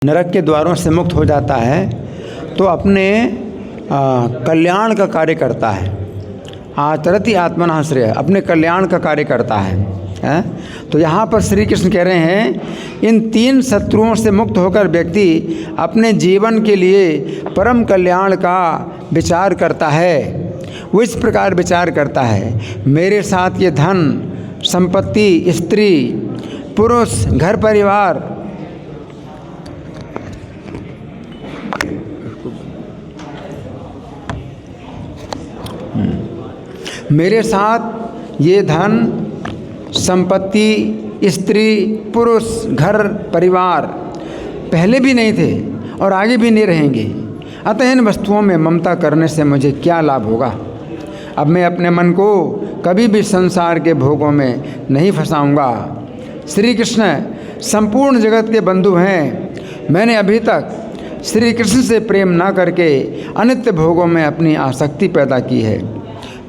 नरक के द्वारों से मुक्त हो जाता है तो अपने कल्याण का कार्य करता है। आचरति आत्मनः श्रेय, अपने कल्याण का कार्य करता है। तो यहाँ पर श्री कृष्ण कह रहे हैं इन 3 शत्रुओं से मुक्त होकर व्यक्ति अपने जीवन के लिए परम कल्याण का विचार करता है। वो इस प्रकार विचार करता है, मेरे साथ ये धन संपत्ति, स्त्री पुरुष, घर परिवार, मेरे साथ ये धन संपत्ति, स्त्री पुरुष, घर परिवार पहले भी नहीं थे और आगे भी नहीं रहेंगे। अतः इन वस्तुओं में ममता करने से मुझे क्या लाभ होगा। अब मैं अपने मन को कभी भी संसार के भोगों में नहीं फंसाऊंगा। श्री कृष्ण संपूर्ण जगत के बंधु हैं। मैंने अभी तक श्री कृष्ण से प्रेम ना करके अनित्य भोगों में अपनी आसक्ति पैदा की है।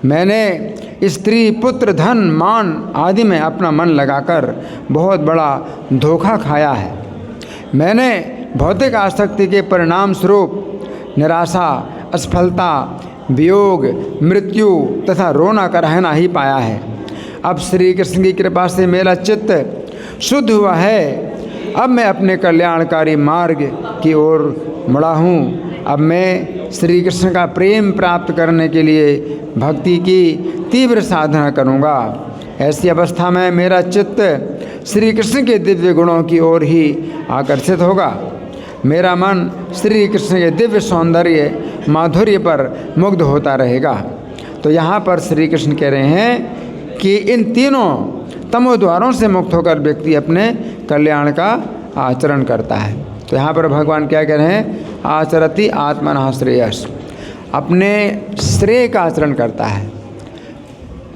मैंने स्त्री पुत्र धन मान आदि में अपना मन लगाकर बहुत बड़ा धोखा खाया है। मैंने भौतिक आसक्ति के परिणाम स्वरूप निराशा, असफलता, वियोग, मृत्यु तथा रोना कराहना ही पाया है। अब श्री कृष्ण की कृपा से मेरा चित्त शुद्ध हुआ है। अब मैं अपने कल्याणकारी मार्ग की ओर मुड़ा हूँ। अब मैं श्री कृष्ण का प्रेम प्राप्त करने के लिए भक्ति की तीव्र साधना करूँगा। ऐसी अवस्था में मेरा चित्त श्री कृष्ण के दिव्य गुणों की ओर ही आकर्षित होगा। मेरा मन श्री कृष्ण के दिव्य सौंदर्य माधुर्य पर मुग्ध होता रहेगा। तो यहाँ पर श्री कृष्ण कह रहे हैं कि इन तीनों तमोद्वारों से मुक्त होकर व्यक्ति अपने कल्याण का आचरण करता है। तो यहाँ पर भगवान क्या कह रहे हैं, आचरति आत्मनः श्रेयस, अपने श्रेय का आचरण करता है।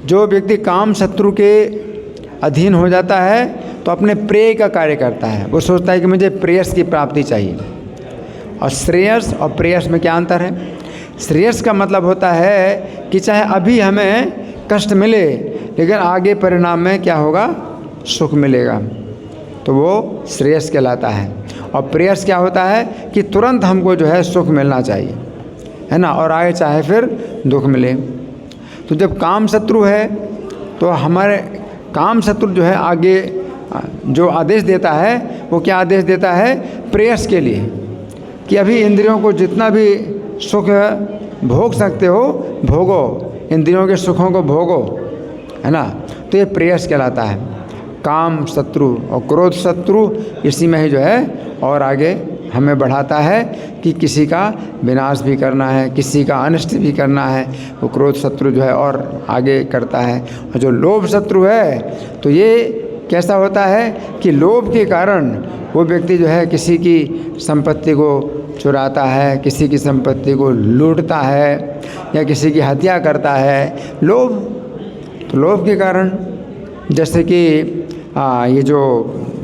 जो व्यक्ति काम शत्रु के अधीन हो जाता है तो अपने प्रेय का कार्य करता है। वो सोचता है कि मुझे प्रेयस की प्राप्ति चाहिए। और श्रेयस और प्रेयस में क्या अंतर है। श्रेयस का मतलब होता है कि चाहे अभी हमें कष्ट मिले लेकिन आगे परिणाम में क्या होगा, सुख मिलेगा, तो वो श्रेयस कहलाता है। और प्रेयस क्या होता है कि तुरंत हमको जो है सुख मिलना चाहिए, है ना, और आगे चाहे फिर दुख मिले। तो जब काम शत्रु है तो हमारे काम शत्रु जो है आगे जो आदेश देता है वो क्या आदेश देता है, प्रेयस के लिए, कि अभी इंद्रियों को जितना भी सुख भोग सकते हो भोगो, इंद्रियों के सुखों को भोगो, है ना। तो ये प्रेयस कहलाता है। काम शत्रु और क्रोध शत्रु इसी में ही जो है और आगे हमें बढ़ाता है कि किसी का विनाश भी करना है, किसी का अनिष्ट भी करना है। वो क्रोध शत्रु जो है और आगे करता है। और जो लोभ शत्रु है तो ये कैसा होता है कि लोभ के कारण वो व्यक्ति जो है किसी की संपत्ति को चुराता है, किसी की संपत्ति को लूटता है या किसी की हत्या करता है। लोभ, तो लोभ के कारण जैसे कि ये जो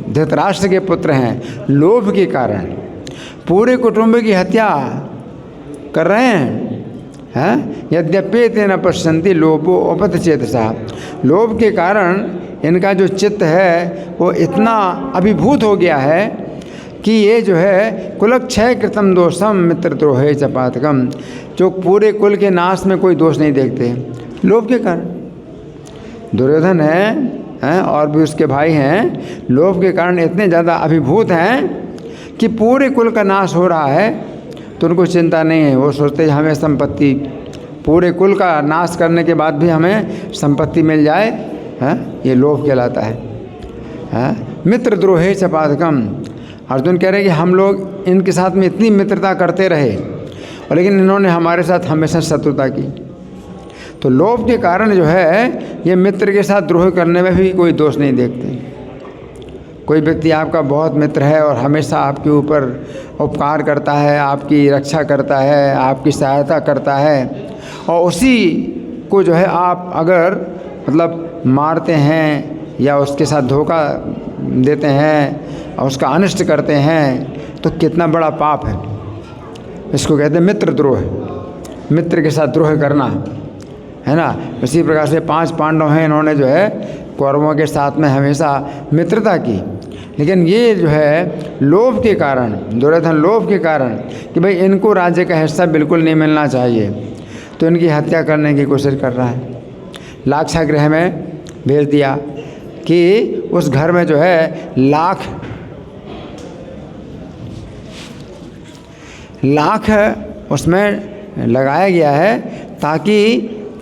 धृतराष्ट्र के पुत्र हैं, लोभ के कारण पूरे कुटुंब की हत्या कर रहे हैं। यद्यपि तेन पश्यन्ति लोभो अपतचेतसा, लोभ के कारण इनका जो चित्त है वो इतना अभिभूत हो गया है कि ये जो है कुलक्षय कृतम दोषम मित्रद्रोहे च पातकम, जो पूरे कुल के नाश में कोई दोष नहीं देखते, लोभ के कारण। दुर्योधन हैं और भी उसके भाई हैं, लोभ के कारण इतने ज़्यादा अभिभूत हैं कि पूरे कुल का नाश हो रहा है तो उनको चिंता नहीं है। वो सोचते हैं हमें संपत्ति, पूरे कुल का नाश करने के बाद भी हमें संपत्ति मिल जाए, ये लोभ कहलाता है। मित्रद्रोहे च पातकम, अर्जुन कह रहे हैं कि हम लोग इनके साथ में इतनी मित्रता करते रहे और लेकिन इन्होंने हमारे साथ हमेशा शत्रुता की। तो लोभ के कारण जो है ये मित्र के साथ द्रोह करने में भी कोई दोष नहीं देखते। कोई व्यक्ति आपका बहुत मित्र है और हमेशा आपके ऊपर उपकार करता है, आपकी रक्षा करता है, आपकी सहायता करता है, और उसी को जो है आप अगर मतलब मारते हैं या उसके साथ धोखा देते हैं और उसका अनिष्ट करते हैं तो कितना बड़ा पाप है। इसको कहते हैं मित्रद्रोह, मित्र के साथ द्रोह करना, है ना। इसी प्रकार से 5 पांडव हैं, इन्होंने जो है कौरवों के साथ में हमेशा मित्रता की, लेकिन ये जो है लोभ के कारण, दुर्योधन लोभ के कारण कि भाई इनको राज्य का हिस्सा बिल्कुल नहीं मिलना चाहिए, तो इनकी हत्या करने की कोशिश कर रहा है। लाक्षागृह में भेज दिया कि उस घर में जो है लाख उसमें लगाया गया है ताकि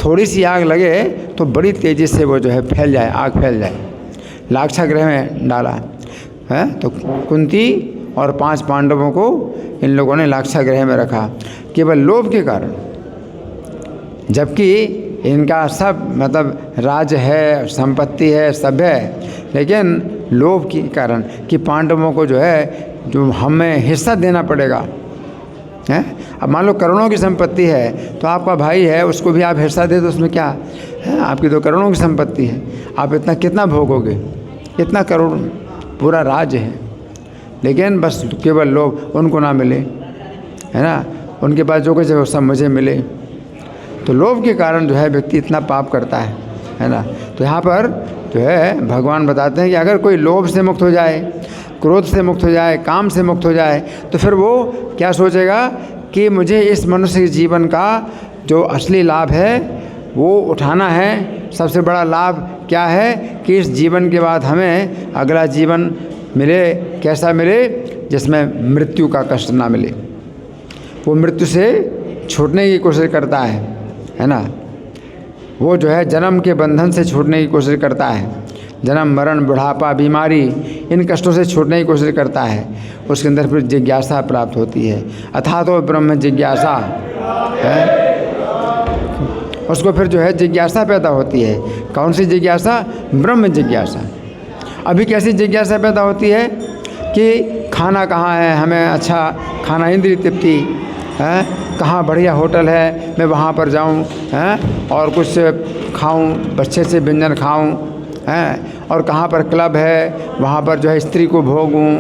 थोड़ी सी आग लगे तो बड़ी तेज़ी से वो जो है फैल जाए, आग फैल जाए। लाक्षागृह में डाला है। तो कुंती और 5 पांडवों को इन लोगों ने लाक्षागृह में रखा केवल लोभ के कारण, जबकि इनका सब मतलब राज्य है, संपत्ति है, सब है, लेकिन लोभ के कारण कि पांडवों को जो है जो हमें हिस्सा देना पड़ेगा है। अब मान लो करोड़ों की संपत्ति है तो आपका भाई है, उसको भी आप हिस्सा दे दो, उसमें क्या है, आपकी तो करोड़ों की संपत्ति है, आप इतना कितना भोगोगे, इतना करोड़ पूरा राज्य है, लेकिन बस केवल लोग उनको ना मिले, है ना, उनके पास जो कुछ है वो सब मुझे मिले। तो लोभ के कारण जो है व्यक्ति इतना पाप करता है ना। तो यहाँ पर जो है भगवान बताते हैं कि अगर कोई लोभ से मुक्त हो जाए, क्रोध से मुक्त हो जाए, काम से मुक्त हो जाए, तो फिर वो क्या सोचेगा कि मुझे इस मनुष्य के जीवन का जो असली लाभ है वो उठाना है। सबसे बड़ा लाभ क्या है कि इस जीवन के बाद हमें अगला जीवन मिले, कैसा मिले, जिसमें मृत्यु का कष्ट ना मिले। वो मृत्यु से छूटने की कोशिश करता है ना। वो जो है जन्म के बंधन से छूटने की कोशिश करता है, जन्म मरण बुढ़ापा बीमारी इन कष्टों से छूटने की कोशिश करता है। उसके अंदर फिर जिज्ञासा प्राप्त होती है, अथा तो ब्रह्म जिज्ञासा है, उसको फिर जो है जिज्ञासा पैदा होती है। कौन सी जिज्ञासा? ब्रह्म जिज्ञासा। अभी कैसी जिज्ञासा पैदा होती है कि खाना कहाँ है, हमें अच्छा खाना, इंद्रिय तृप्ति है, कहाँ बढ़िया होटल है मैं वहाँ पर जाऊँ हैं और कुछ खाऊँ, अच्छे से व्यंजन खाऊँ हैं, और कहाँ पर क्लब है वहाँ पर जो है स्त्री को भोगूँ।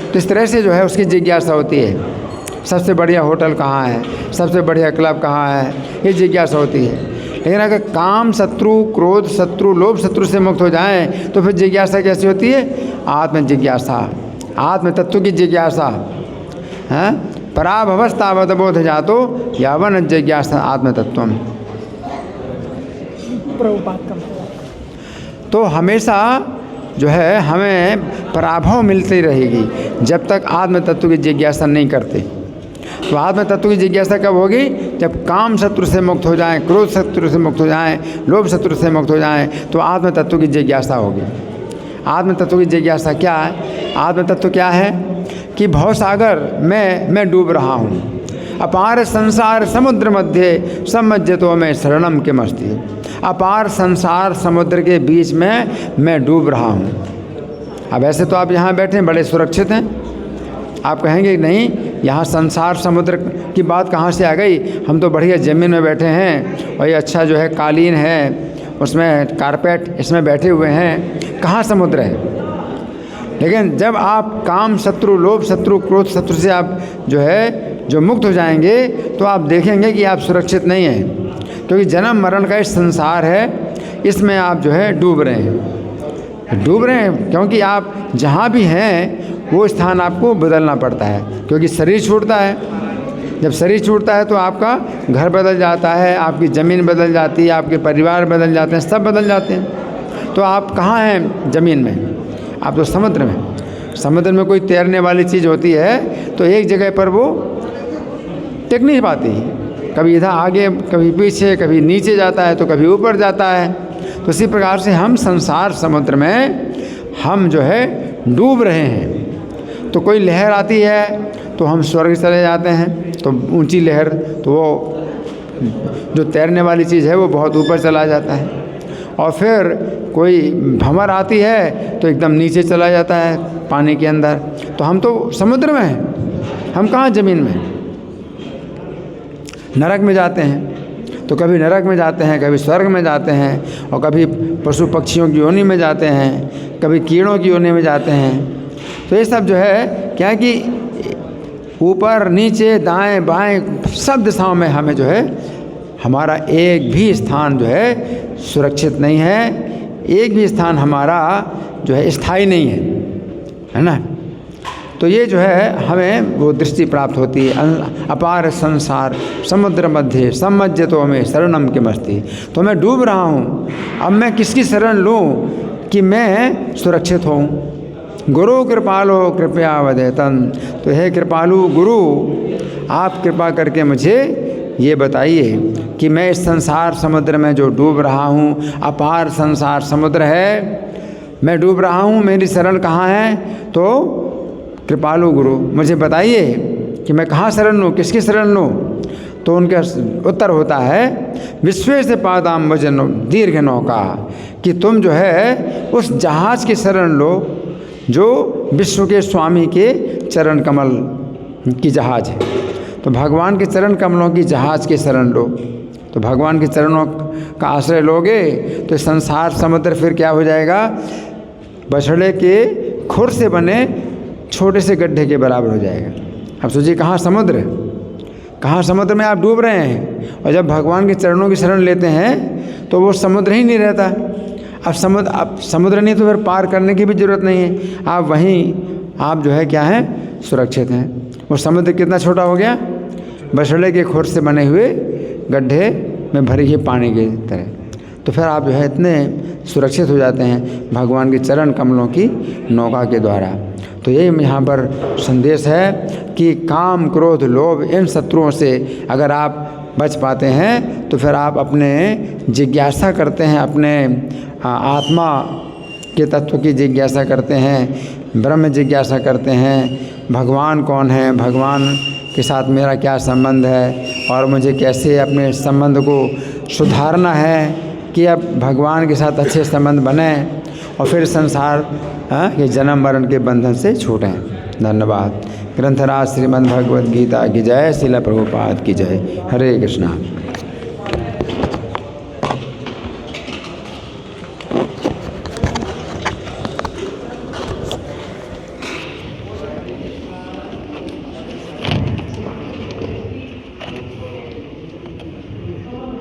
तो इस तरह से जो है उसकी जिज्ञासा होती है, सबसे बढ़िया होटल कहाँ है, सबसे बढ़िया क्लब कहाँ है, ये जिज्ञासा होती है। लेकिन अगर काम शत्रु, क्रोध शत्रु, लोभ शत्रु से मुक्त हो जाएं तो फिर जिज्ञासा कैसी होती है? आत्म जिज्ञासा, आत्म तत्व की जिज्ञासा है। पराभवस्तावत बोध जातो यावन जिज्ञासा आत्म तत्वम। तो हमेशा जो है हमें पराभव मिलती रहेगी जब तक आत्म तत्व की जिज्ञासा नहीं करते। तो आत्म तत्व की जिज्ञासा कब होगी? जब काम शत्रु से मुक्त हो जाएं, क्रोध शत्रु से मुक्त हो जाएं, लोभ शत्रु से मुक्त हो जाएं, तो आत्म तत्व की जिज्ञासा होगी। आत्म तत्व की जिज्ञासा क्या है? आत्म तत्व क्या है कि भवसागर में मैं डूब रहा हूँ, अपार संसार समुद्र मध्य सम्मज्जतो में शरणम के मस्ती। अपार संसार समुद्र के बीच में मैं डूब रहा हूँ। अब ऐसे तो आप यहाँ बैठे बड़े सुरक्षित हैं, आप कहेंगे नहीं यहाँ संसार समुद्र की बात कहाँ से आ गई, हम तो बढ़िया ज़मीन में बैठे हैं और ये अच्छा जो है कालीन है, उसमें कारपेट, इसमें बैठे हुए हैं, कहाँ समुद्र है। लेकिन जब आप काम शत्रु, लोभ शत्रु, क्रोध शत्रु से आप जो है जो मुक्त हो जाएंगे तो आप देखेंगे कि आप सुरक्षित नहीं हैं, क्योंकि जन्म मरण का इस संसार है, इसमें आप जो है डूब रहे हैं, क्योंकि आप जहाँ भी हैं वो स्थान आपको बदलना पड़ता है, क्योंकि शरीर छूटता है। जब शरीर छूटता है तो आपका घर बदल जाता है, आपकी ज़मीन बदल जाती है, आपके परिवार बदल जाते हैं, सब बदल जाते हैं। तो आप कहाँ हैं ज़मीन में? आप तो समुद्र में। समुद्र में कोई तैरने वाली चीज़ होती है तो एक जगह पर वो टिक नहीं पाती, कभी इधर आगे, कभी पीछे, कभी नीचे जाता है तो कभी ऊपर जाता है। तो इसी प्रकार से हम संसार समुद्र में हम जो है डूब रहे हैं। तो कोई लहर आती है तो हम स्वर्ग चले जाते हैं, तो ऊंची लहर, तो वो जो तैरने वाली चीज़ है वो बहुत ऊपर चला जाता है। और फिर कोई भंवर आती है तो एकदम नीचे चला जाता है पानी के अंदर। तो हम तो समुद्र में हैं, हम कहाँ ज़मीन में। नरक में जाते हैं तो कभी नरक में जाते हैं, कभी स्वर्ग में जाते हैं, और कभी पशु पक्षियों की योनि में जाते हैं, कभी कीड़ों की योनि में जाते हैं। तो ये सब जो है क्या है कि ऊपर नीचे दाएं बाएं सब दिशाओं में हमें जो है हमारा एक भी स्थान जो है सुरक्षित नहीं है, एक भी स्थान हमारा जो है स्थायी नहीं है। है ना। तो ये जो है हमें वो दृष्टि प्राप्त होती है। अपार संसार समुद्र मध्य सम्मज्जतो में शरणम के मस्ती। तो मैं डूब रहा हूँ, अब मैं किसकी शरण लूँ कि मैं सुरक्षित हूँ। गुरु कृपालो कृपया वदेतन। तो हे कृपालु गुरु, आप कृपा करके मुझे ये बताइए कि मैं इस संसार समुद्र में जो डूब रहा हूँ, अपार संसार समुद्र है, मैं डूब रहा हूँ, मेरी शरण कहाँ है। तो कृपालु गुरु मुझे बताइए कि मैं कहाँ शरण लूँ, किसकी शरण लूँ। तो उनका उत्तर होता है विश्वे से पादाम्बुज दीर्घ नौका, कि तुम जो है उस जहाज की शरण लो जो विश्व के स्वामी के चरण कमल की जहाज है। तो भगवान के चरण कमलों की जहाज की शरण लो। तो भगवान के चरणों का आश्रय लोगे तो संसार समुद्र फिर क्या हो जाएगा, बछड़े के खुर से बने छोटे से गड्ढे के बराबर हो जाएगा। अब सोचिए कहाँ समुद्र, कहाँ समुद्र में आप डूब रहे हैं। और जब भगवान के चरणों की शरण लेते हैं तो वो समुद्र ही नहीं रहता। अब समुद्र नहीं तो फिर पार करने की भी ज़रूरत नहीं है, आप वहीं आप जो है क्या है, सुरक्षित हैं। वो समुद्र कितना छोटा हो गया, बछड़े के खुर से बने हुए गड्ढे में भरी हुई पानी की तरह। तो फिर आप जो है इतने सुरक्षित हो जाते हैं भगवान के चरण कमलों की नौका के द्वारा। तो यही यहाँ पर संदेश है कि काम क्रोध लोभ इन शत्रुओं से अगर आप बच पाते हैं तो फिर आप अपने जिज्ञासा करते हैं, अपने आत्मा के तत्व की जिज्ञासा करते हैं, ब्रह्म जिज्ञासा करते हैं, भगवान कौन है, भगवान के साथ मेरा क्या संबंध है और मुझे कैसे अपने संबंध को सुधारना है कि अब भगवान के साथ अच्छे संबंध बने और फिर संसार के जन्म मरण के बंधन से छूटें। धन्यवाद। ग्रंथराज श्रीमद् भगवद गीता की जय, श्रील प्रभुपाद की जय। हरे कृष्णा।